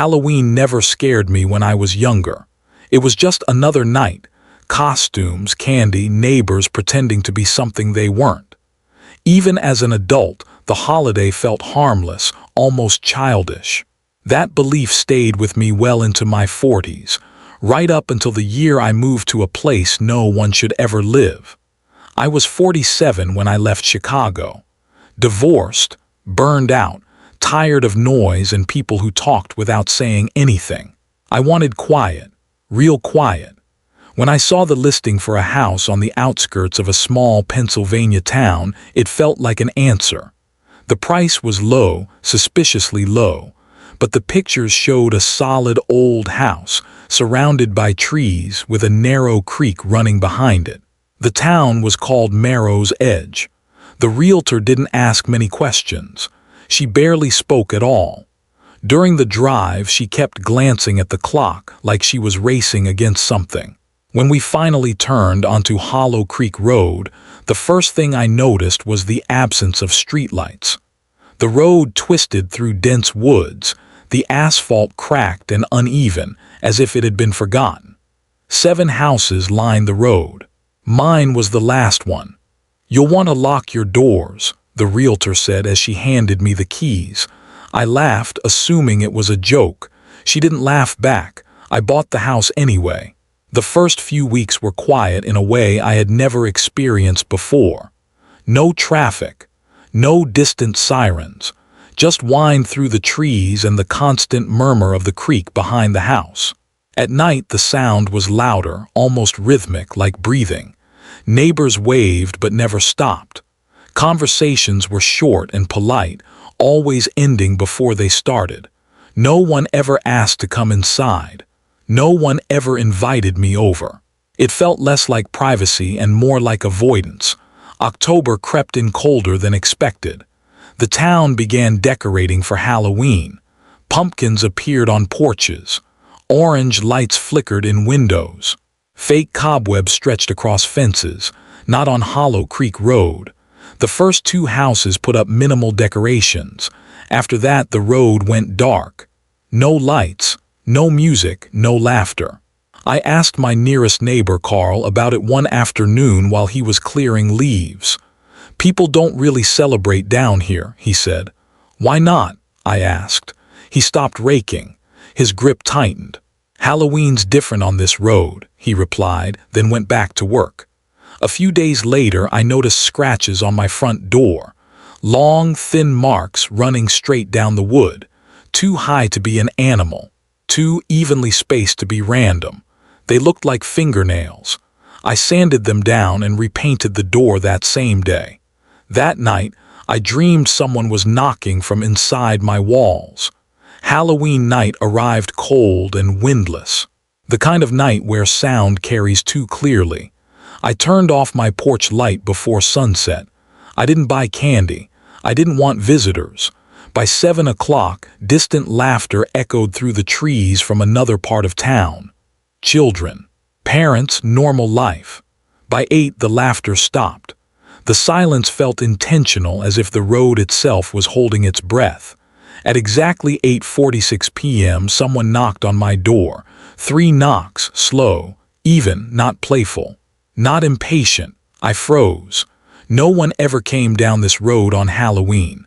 Halloween never scared me when I was younger. It was just another night. Costumes, candy, neighbors pretending to be something they weren't. Even as an adult, the holiday felt harmless, almost childish. That belief stayed with me well into my 40s, right up until the year I moved to a place no one should ever live. I was 47 when I left Chicago. Divorced, burned out, tired of noise and people who talked without saying anything. I wanted quiet, real quiet. When I saw the listing for a house on the outskirts of a small Pennsylvania town, it felt like an answer. The price was low, suspiciously low, but the pictures showed a solid old house, surrounded by trees with a narrow creek running behind it. The town was called Marrow's Edge. The realtor didn't ask many questions. She barely spoke at all. During the drive, she kept glancing at the clock like she was racing against something. When we finally turned onto Hollow Creek Road, the first thing I noticed was the absence of streetlights. The road twisted through dense woods, the asphalt cracked and uneven, as if it had been forgotten. 7 houses lined the road. Mine was the last one. "You'll want to lock your doors," the realtor said as she handed me the keys. I laughed, assuming it was a joke. She didn't laugh back. I bought the house anyway. The first few weeks were quiet in a way I had never experienced before. No traffic, no distant sirens, just wind through the trees and the constant murmur of the creek behind the house. At night the sound was louder, almost rhythmic, like breathing. Neighbors waved but never stopped. Conversations were short and polite, always ending before they started. No one ever asked to come inside. No one ever invited me over. It felt less like privacy and more like avoidance. October crept in colder than expected. The town began decorating for Halloween. Pumpkins appeared on porches. Orange lights flickered in windows. Fake cobwebs stretched across fences, not on Hollow Creek Road. The first 2 houses put up minimal decorations. After that, the road went dark. No lights. No music, no laughter. I asked my nearest neighbor, Carl, about it one afternoon while he was clearing leaves. "People don't really celebrate down here," he said. "Why not?" I asked. He stopped raking. His grip tightened. "Halloween's different on this road," he replied, then went back to work. A few days later, I noticed scratches on my front door. Long, thin marks running straight down the wood. Too high to be an animal. Too evenly spaced to be random. They looked like fingernails. I sanded them down and repainted the door that same day. That night, I dreamed someone was knocking from inside my walls. Halloween night arrived cold and windless. The kind of night where sound carries too clearly. I turned off my porch light before sunset. I didn't buy candy. I didn't want visitors. By 7 o'clock, distant laughter echoed through the trees from another part of town. Children. Parents, normal life. By 8, the laughter stopped. The silence felt intentional, as if the road itself was holding its breath. At exactly 8:46 p.m., someone knocked on my door. 3 knocks, slow, even, not playful. Not impatient. I froze. No one ever came down this road on Halloween.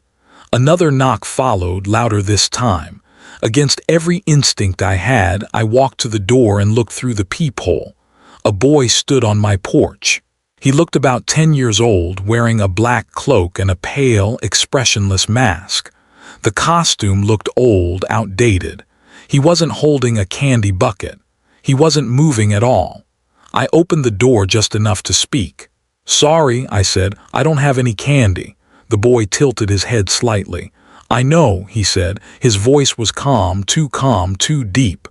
Another knock followed, louder this time. Against every instinct I had, I walked to the door and looked through the peephole. A boy stood on my porch. He looked about 10 years old, wearing a black cloak and a pale, expressionless mask. The costume looked old, outdated. He wasn't holding a candy bucket. He wasn't moving at all. I opened the door just enough to speak. "Sorry," I said, "I don't have any candy." The boy tilted his head slightly. "I know," he said. His voice was calm, too deep.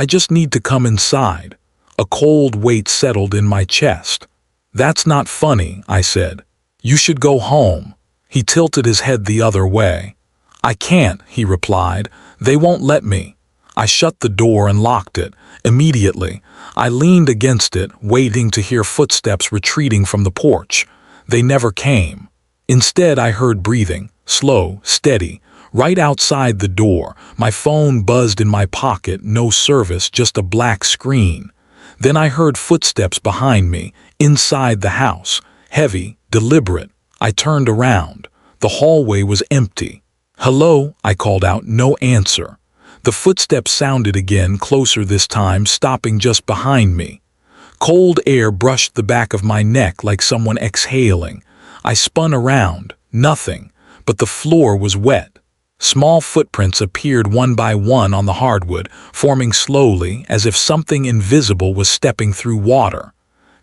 "I just need to come inside." A cold weight settled in my chest. "That's not funny," I said. "You should go home." He tilted his head the other way. "I can't," he replied. "They won't let me." I shut the door and locked it. Immediately, I leaned against it, waiting to hear footsteps retreating from the porch. They never came. Instead, I heard breathing, slow, steady, Right outside the door, my phone buzzed in my pocket, no service, just a black screen. Then I heard footsteps behind me, inside the house, heavy, deliberate. I turned around. The hallway was empty. "Hello," I called out, no answer. The footsteps sounded again, closer this time, stopping just behind me. Cold air brushed the back of my neck like someone exhaling. I spun around. Nothing, but the floor was wet. Small footprints appeared one by one on the hardwood, forming slowly as if something invisible was stepping through water.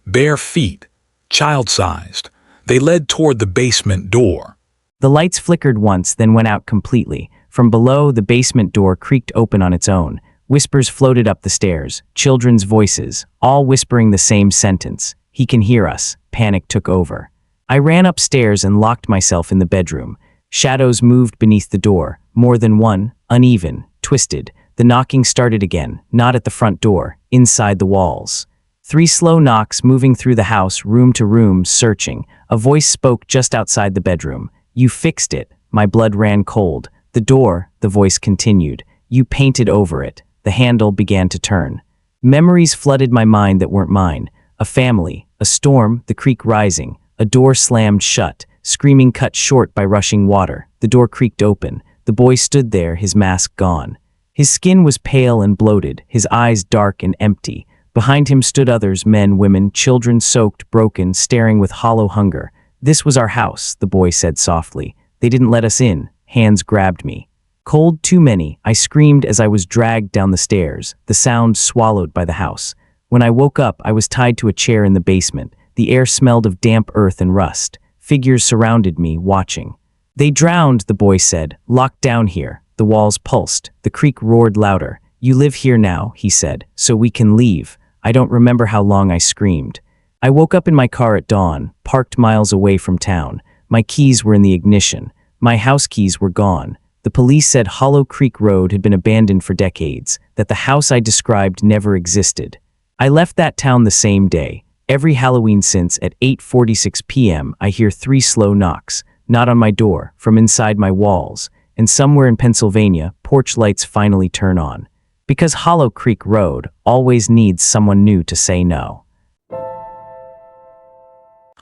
Bare feet, child-sized. They led toward the basement door. The lights flickered once, then went out completely. From below, the basement door creaked open on its own. Whispers floated up the stairs, children's voices, all whispering the same sentence. "He can hear us." Panic took over. I ran upstairs and locked myself in the bedroom. Shadows moved beneath the door, more than one, uneven, twisted. The knocking started again, not at the front door, inside the walls. 3 slow knocks moving through the house, room to room, searching. A voice spoke just outside the bedroom. "You fixed it." My blood ran cold. "The door," the voice continued. "You painted over it." The handle began to turn. Memories flooded my mind that weren't mine. A family, a storm, the creek rising. A door slammed shut, screaming cut short by rushing water. The door creaked open. The boy stood there, his mask gone. His skin was pale and bloated, his eyes dark and empty. Behind him stood others, men, women, children, soaked, broken, staring with hollow hunger. "This was our house," the boy said softly. "They didn't let us in." Hands grabbed me. "Cold, too many," I screamed as I was dragged down the stairs, the sound swallowed by the house. When I woke up, I was tied to a chair in the basement. The air smelled of damp earth and rust. Figures surrounded me, watching. "They drowned," the boy said. "Locked down here." The walls pulsed. The creek roared louder. "You live here now," he said, "so we can leave." I don't remember how long I screamed. I woke up in my car at dawn, parked miles away from town. My keys were in the ignition. My house keys were gone. The police said Hollow Creek Road had been abandoned for decades, that the house I described never existed. I left that town the same day. Every Halloween since, at 8:46 p.m., I hear 3 slow knocks, not on my door, from inside my walls, and somewhere in Pennsylvania, porch lights finally turn on. Because Hollow Creek Road always needs someone new to say no.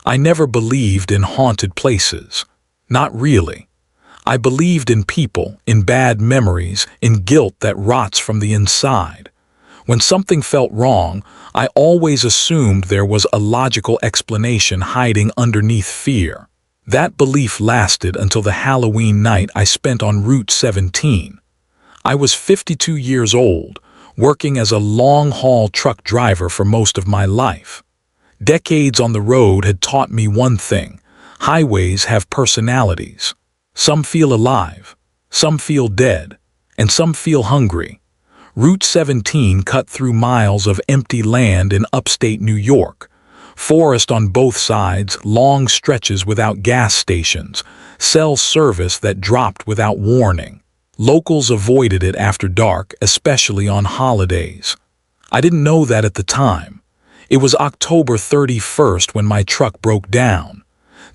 I never believed in haunted places. Not really. I believed in people, in bad memories, in guilt that rots from the inside. When something felt wrong, I always assumed there was a logical explanation hiding underneath fear. That belief lasted until the Halloween night I spent on Route 17. I was 52 years old, working as a long-haul truck driver for most of my life. Decades on the road had taught me one thing: highways have personalities. Some feel alive, some feel dead, and some feel hungry. Route 17 cut through miles of empty land in upstate New York. Forest on both sides, long stretches without gas stations, cell service that dropped without warning. Locals avoided it after dark, especially on holidays. I didn't know that at the time. It was October 31st when my truck broke down.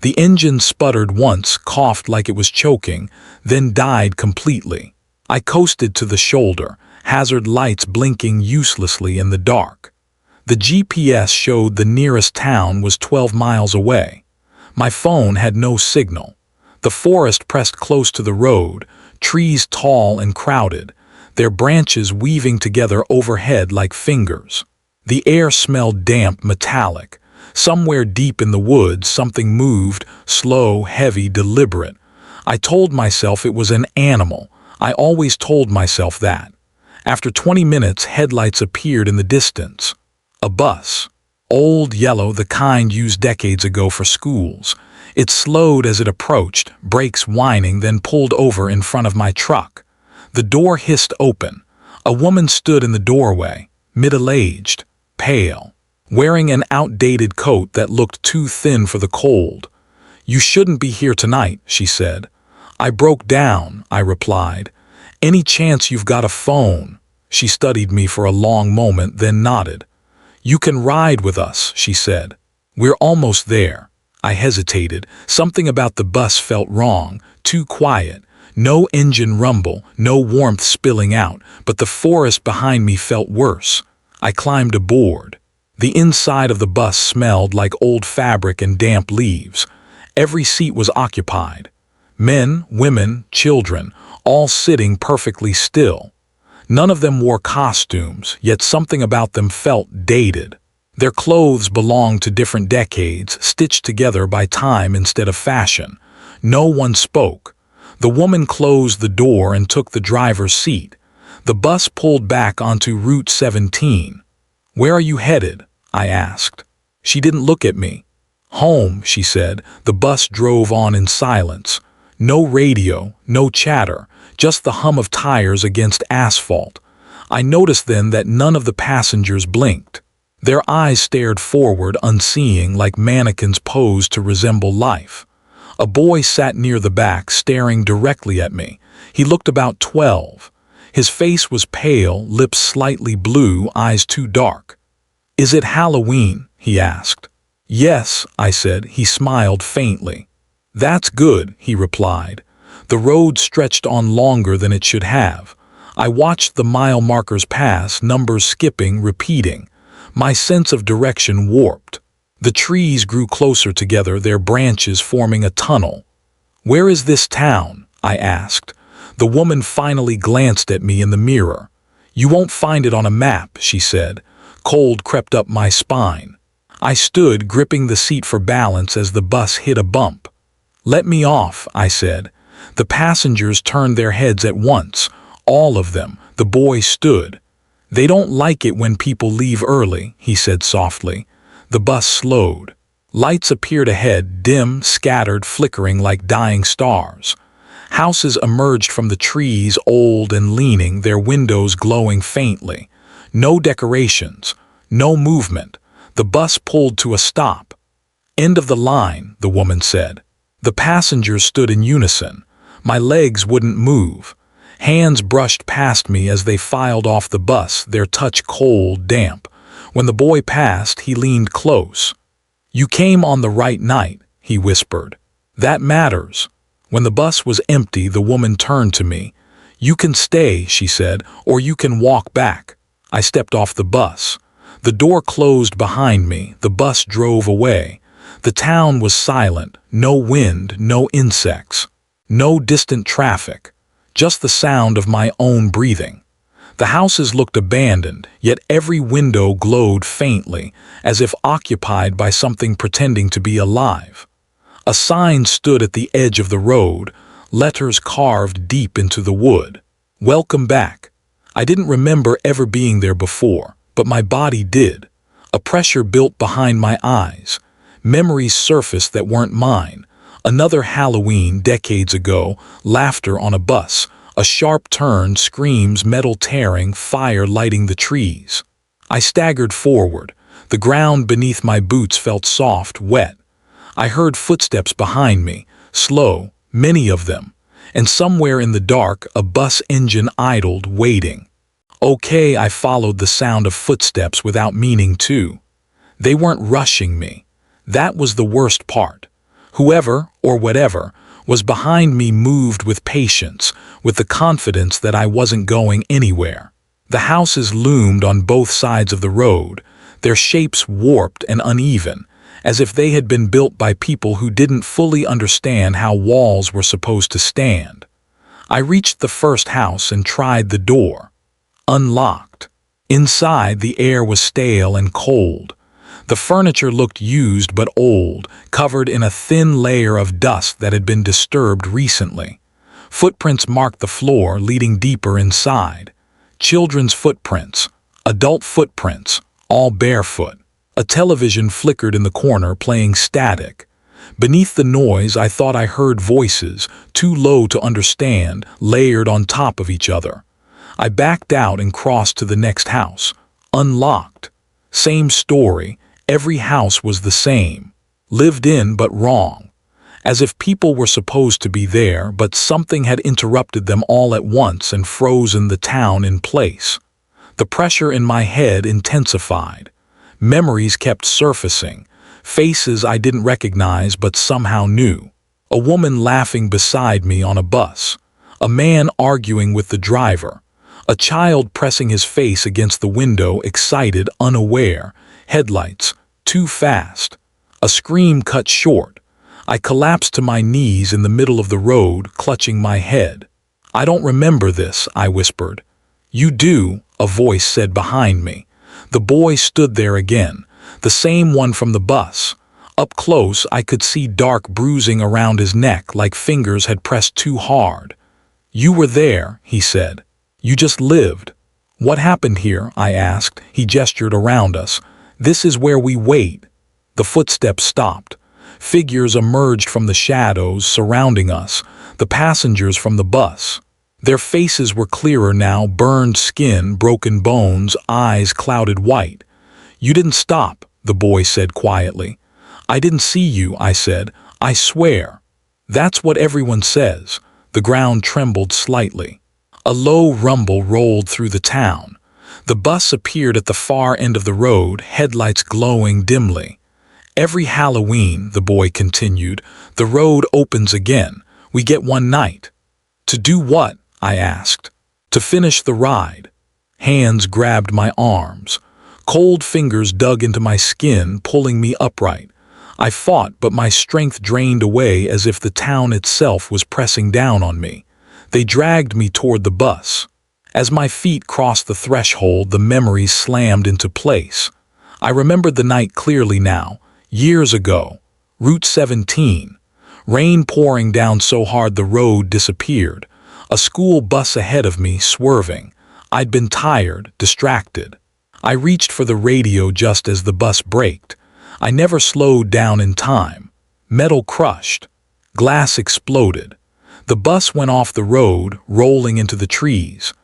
The engine sputtered once, coughed like it was choking, then died completely. I coasted to the shoulder, hazard lights blinking uselessly in the dark. The GPS showed the nearest town was 12 miles away. My phone had no signal. The forest pressed close to the road, trees tall and crowded, their branches weaving together overhead like fingers. The air smelled damp, metallic. Somewhere deep in the woods, something moved, slow, heavy, deliberate. I told myself it was an animal. I always told myself that. After 20 minutes, headlights appeared in the distance. A bus. Old, yellow, the kind used decades ago for schools. It slowed as it approached, brakes whining, then pulled over in front of my truck. The door hissed open. A woman stood in the doorway, middle-aged, pale, wearing an outdated coat that looked too thin for the cold. "You shouldn't be here tonight," she said. "I broke down," I replied. "Any chance you've got a phone?" She studied me for a long moment, then nodded. "You can ride with us," she said. "We're almost there." I hesitated. Something about the bus felt wrong, too quiet. No engine rumble, no warmth spilling out, but the forest behind me felt worse. I climbed aboard. The inside of the bus smelled like old fabric and damp leaves. Every seat was occupied. Men, women, children, all sitting perfectly still. None of them wore costumes, yet something about them felt dated. Their clothes belonged to different decades, stitched together by time instead of fashion. No one spoke. The woman closed the door and took the driver's seat. The bus pulled back onto Route 17. "Where are you headed?" I asked. She didn't look at me. "Home," she said. The bus drove on in silence. No radio, no chatter, just the hum of tires against asphalt. I noticed then that none of the passengers blinked. Their eyes stared forward, unseeing, like mannequins posed to resemble life. A boy sat near the back, staring directly at me. He looked about 12. His face was pale, lips slightly blue, eyes too dark. "Is it Halloween?" he asked. "Yes," I said. He smiled faintly. "That's good," he replied. The road stretched on longer than it should have. I watched the mile markers pass, numbers skipping, repeating. My sense of direction warped. The trees grew closer together, their branches forming a tunnel. "Where is this town?" I asked. The woman finally glanced at me in the mirror. "You won't find it on a map," she said. Cold crept up my spine. I stood, gripping the seat for balance as the bus hit a bump. "Let me off," I said. The passengers turned their heads at once. All of them. The boy stood. "They don't like it when people leave early," he said softly. The bus slowed. Lights appeared ahead, dim, scattered, flickering like dying stars. Houses emerged from the trees, old and leaning, their windows glowing faintly. No decorations, no movement. The bus pulled to a stop. "End of the line," the woman said. The passengers stood in unison. My legs wouldn't move. Hands brushed past me as they filed off the bus, their touch cold, damp. When the boy passed, he leaned close. "You came on the right night," he whispered. "That matters." When the bus was empty, the woman turned to me. "You can stay," she said, "or you can walk back." I stepped off the bus. The door closed behind me. The bus drove away. The town was silent, no wind, no insects, no distant traffic. Just the sound of my own breathing. The houses looked abandoned, yet every window glowed faintly, as if occupied by something pretending to be alive. A sign stood at the edge of the road, letters carved deep into the wood. "Welcome back." I didn't remember ever being there before, but my body did. A pressure built behind my eyes. Memories surfaced that weren't mine. Another Halloween decades ago, laughter on a bus, a sharp turn, screams, metal tearing, fire lighting the trees. I staggered forward. The ground beneath my boots felt soft, wet. I heard footsteps behind me, slow, many of them, and somewhere in the dark, a bus engine idled, waiting. Okay, I followed the sound of footsteps without meaning to. They weren't rushing me. That was the worst part. Whoever, or whatever, was behind me moved with patience, with the confidence that I wasn't going anywhere. The houses loomed on both sides of the road, their shapes warped and uneven, as if they had been built by people who didn't fully understand how walls were supposed to stand. I reached the first house and tried the door. Unlocked. Inside, the air was stale and cold. The furniture looked used but old, covered in a thin layer of dust that had been disturbed recently. Footprints marked the floor, leading deeper inside. Children's footprints, adult footprints, all barefoot. A television flickered in the corner, playing static. Beneath the noise, I thought I heard voices, too low to understand, layered on top of each other. I backed out and crossed to the next house. Unlocked. Same story. Every house was the same. Lived in but wrong. As if people were supposed to be there, but something had interrupted them all at once and frozen the town in place. The pressure in my head intensified. Memories kept surfacing. Faces I didn't recognize but somehow knew. A woman laughing beside me on a bus. A man arguing with the driver. A child pressing his face against the window, excited, unaware. Headlights. Too fast. A scream cut short. I collapsed to my knees in the middle of the road, clutching my head. "I don't remember this," I whispered. "You do," a voice said behind me. The boy stood there again, the same one from the bus. Up close, I could see dark bruising around his neck, like fingers had pressed too hard. "You were there," he said. "You just lived." "What happened here?" I asked. He gestured around us. "This is where we wait." The footsteps stopped. Figures emerged from the shadows surrounding us, the passengers from the bus. Their faces were clearer now, burned skin, broken bones, eyes clouded white. "You didn't stop," the boy said quietly. "I didn't see you," I said. "I swear." "That's what everyone says." The ground trembled slightly. A low rumble rolled through the town. The bus appeared at the far end of the road, headlights glowing dimly. "Every Halloween," the boy continued, "the road opens again. We get one night." "To do what?" I asked. "To finish the ride." Hands grabbed my arms. Cold fingers dug into my skin, pulling me upright. I fought, but my strength drained away as if the town itself was pressing down on me. They dragged me toward the bus. As my feet crossed the threshold, the memories slammed into place. I remembered the night clearly now. Years ago. Route 17. Rain pouring down so hard the road disappeared. A school bus ahead of me, swerving. I'd been tired, distracted. I reached for the radio just as the bus braked. I never slowed down in time. Metal crushed. Glass exploded. The bus went off the road, rolling into the trees.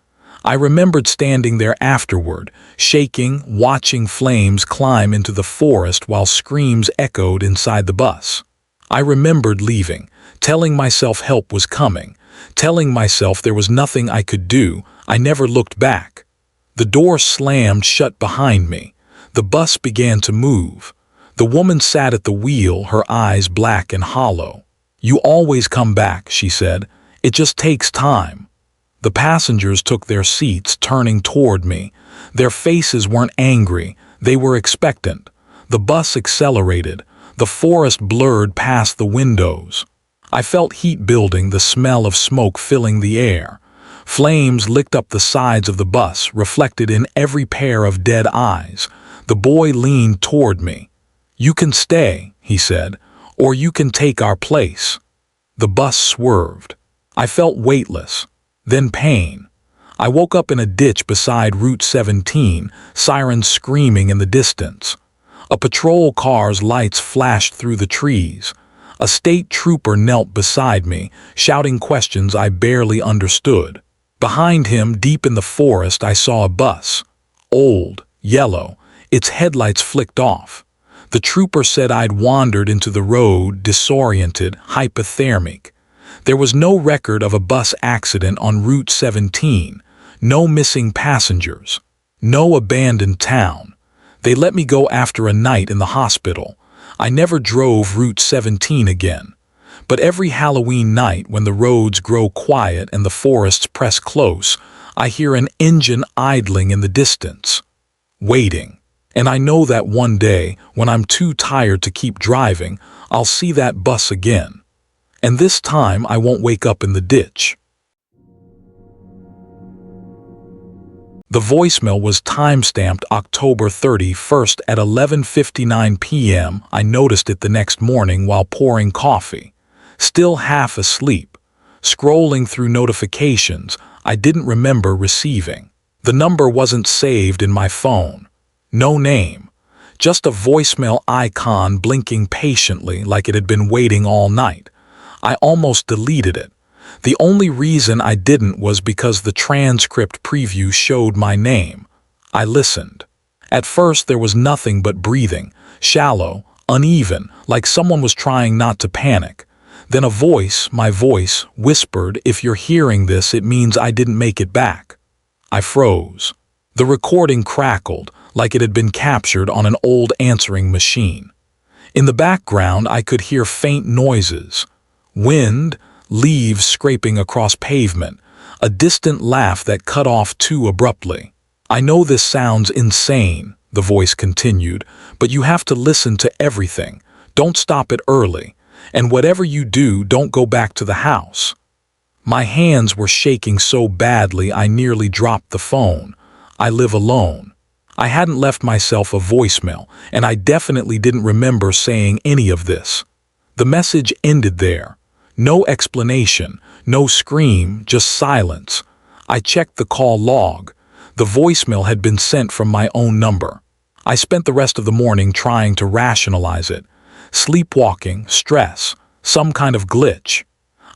I remembered standing there afterward, shaking, watching flames climb into the forest while screams echoed inside the bus. I remembered leaving, telling myself help was coming, telling myself there was nothing I could do. I never looked back. The door slammed shut behind me. The bus began to move. The woman sat at the wheel, her eyes black and hollow. "You always come back," she said. "It just takes time." The passengers took their seats, turning toward me. Their faces weren't angry, they were expectant. The bus accelerated. The forest blurred past the windows. I felt heat building, the smell of smoke filling the air. Flames licked up the sides of the bus, reflected in every pair of dead eyes. The boy leaned toward me. "You can stay," he said, "or you can take our place." The bus swerved. I felt weightless. Then pain. I woke up in a ditch beside Route 17, sirens screaming in the distance. A patrol car's lights flashed through the trees. A state trooper knelt beside me, shouting questions I barely understood. Behind him, deep in the forest, I saw a bus. Old, yellow, its headlights flicked off. The trooper said I'd wandered into the road, disoriented, hypothermic. There was no record of a bus accident on Route 17, no missing passengers, no abandoned town. They let me go after a night in the hospital. I never drove Route 17 again. But every Halloween night, when the roads grow quiet and the forests press close, I hear an engine idling in the distance, waiting. And I know that one day, when I'm too tired to keep driving, I'll see that bus again. And this time I won't wake up in the ditch. The voicemail was time-stamped October 31st at 11:59 p.m. I noticed it the next morning while pouring coffee. Still half asleep. Scrolling through notifications I didn't remember receiving. The number wasn't saved in my phone. No name. Just a voicemail icon blinking patiently like it had been waiting all night. I almost deleted it. The only reason I didn't was because the transcript preview showed my name. I listened. At first there was nothing but breathing, shallow, uneven, like someone was trying not to panic. Then a voice, my voice, whispered, "If you're hearing this, it means I didn't make it back." I froze. The recording crackled, like it had been captured on an old answering machine. In the background I could hear faint noises. Wind, leaves scraping across pavement, a distant laugh that cut off too abruptly. "I know this sounds insane," the voice continued, "but you have to listen to everything. Don't stop it early. And whatever you do, don't go back to the house." My hands were shaking so badly I nearly dropped the phone. I live alone. I hadn't left myself a voicemail, and I definitely didn't remember saying any of this. The message ended there. No explanation, no scream, just silence. I checked the call log. The voicemail had been sent from my own number. I spent the rest of the morning trying to rationalize it. Sleepwalking, stress, some kind of glitch.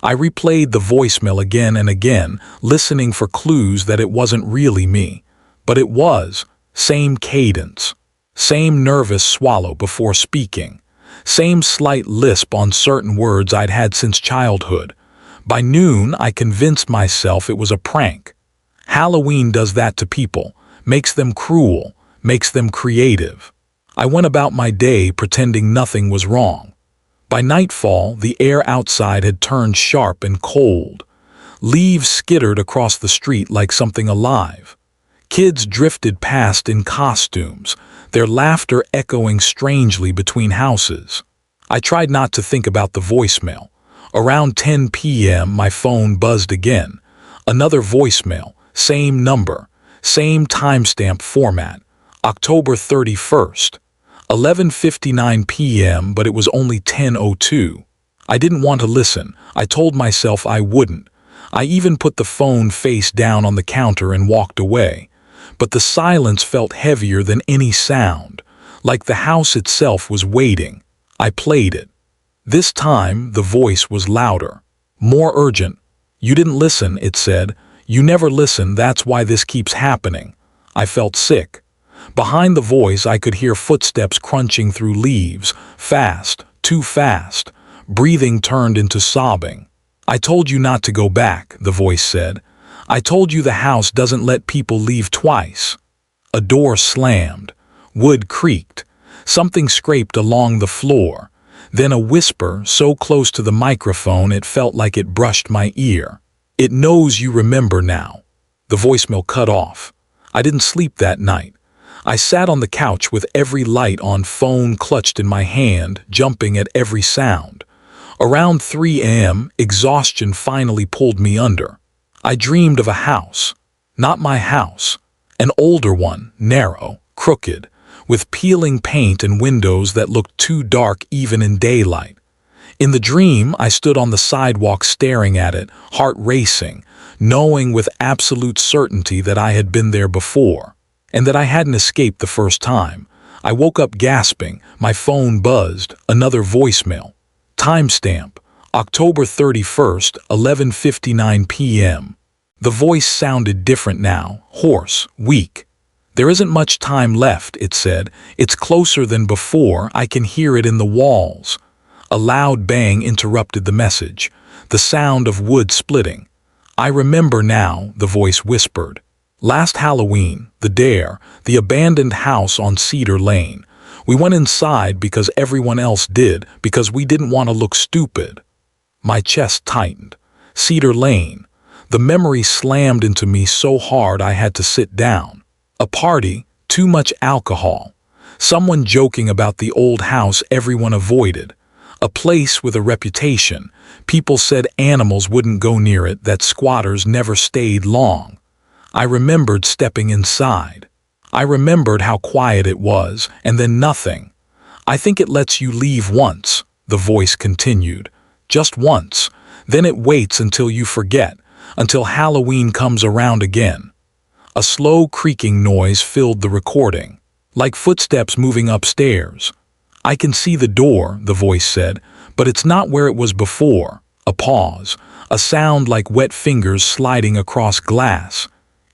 I replayed the voicemail again and again, listening for clues that it wasn't really me. But it was. Same cadence. Same nervous swallow before speaking. Same slight lisp on certain words I'd had since childhood. By noon, I convinced myself it was a prank. Halloween does that to people, makes them cruel, makes them creative. I went about my day pretending nothing was wrong. By nightfall, the air outside had turned sharp and cold. Leaves skittered across the street like something alive. Kids drifted past in costumes, their laughter echoing strangely between houses. I tried not to think about the voicemail. Around 10 p.m., my phone buzzed again. Another voicemail, same number, same timestamp format, October 31st. 11:59 p.m., but it was only 10:02. I didn't want to listen. I told myself I wouldn't. I even put the phone face down on the counter and walked away. But the silence felt heavier than any sound, like the house itself was waiting. I played it. This time, the voice was louder, more urgent. "You didn't listen," it said. "You never listen, that's why this keeps happening." I felt sick. Behind the voice, I could hear footsteps crunching through leaves, fast, too fast. Breathing turned into sobbing. "I told you not to go back," the voice said. "I told you the house doesn't let people leave twice." A door slammed. Wood creaked. Something scraped along the floor. Then a whisper so close to the microphone it felt like it brushed my ear. "It knows you remember now." The voicemail cut off. I didn't sleep that night. I sat on the couch with every light on, phone clutched in my hand, jumping at every sound. Around 3 a.m., exhaustion finally pulled me under. I dreamed of a house. Not my house. An older one, narrow, crooked, with peeling paint and windows that looked too dark even in daylight. In the dream, I stood on the sidewalk staring at it, heart racing, knowing with absolute certainty that I had been there before, and that I hadn't escaped the first time. I woke up gasping, my phone buzzed, another voicemail. Timestamp, October 31st, 11:59 p.m. The voice sounded different now, hoarse, weak. "There isn't much time left," it said. "It's closer than before, I can hear it in the walls." A loud bang interrupted the message, the sound of wood splitting. "I remember now," the voice whispered. "Last Halloween, the dare, the abandoned house on Cedar Lane. We went inside because everyone else did, because we didn't want to look stupid." My chest tightened. Cedar Lane. The memory slammed into me so hard I had to sit down. A party, too much alcohol. Someone joking about the old house everyone avoided. A place with a reputation. People said animals wouldn't go near it, that squatters never stayed long. I remembered stepping inside. I remembered how quiet it was, and then nothing. "I think it lets you leave once," the voice continued. "Just once. Then it waits until you forget, until Halloween comes around again." A slow creaking noise filled the recording, like footsteps moving upstairs. "I can see the door," the voice said, "but it's not where it was before." A pause, a sound like wet fingers sliding across glass.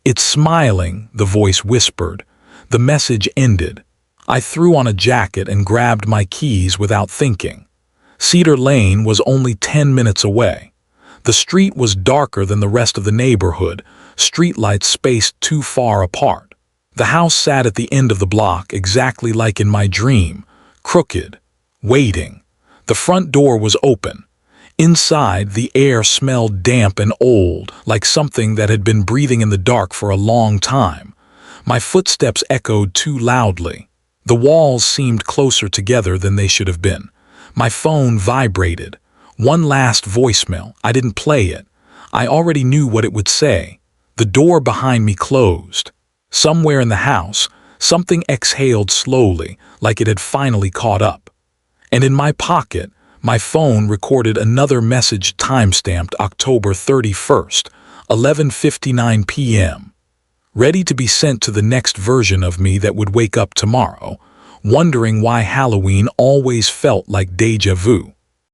"It's smiling," the voice whispered. The message ended. I threw on a jacket and grabbed my keys without thinking. Cedar Lane was only 10 minutes away. The street was darker than the rest of the neighborhood, streetlights spaced too far apart. The house sat at the end of the block, exactly like in my dream, crooked, waiting. The front door was open. Inside, the air smelled damp and old, like something that had been breathing in the dark for a long time. My footsteps echoed too loudly. The walls seemed closer together than they should have been. My phone vibrated. One last voicemail. I didn't play it. I already knew what it would say. The door behind me closed. Somewhere in the house, something exhaled slowly, like it had finally caught up. And in my pocket, my phone recorded another message timestamped October 31st, 11:59 p.m. Ready to be sent to the next version of me that would wake up tomorrow, wondering why Halloween always felt like déjà vu.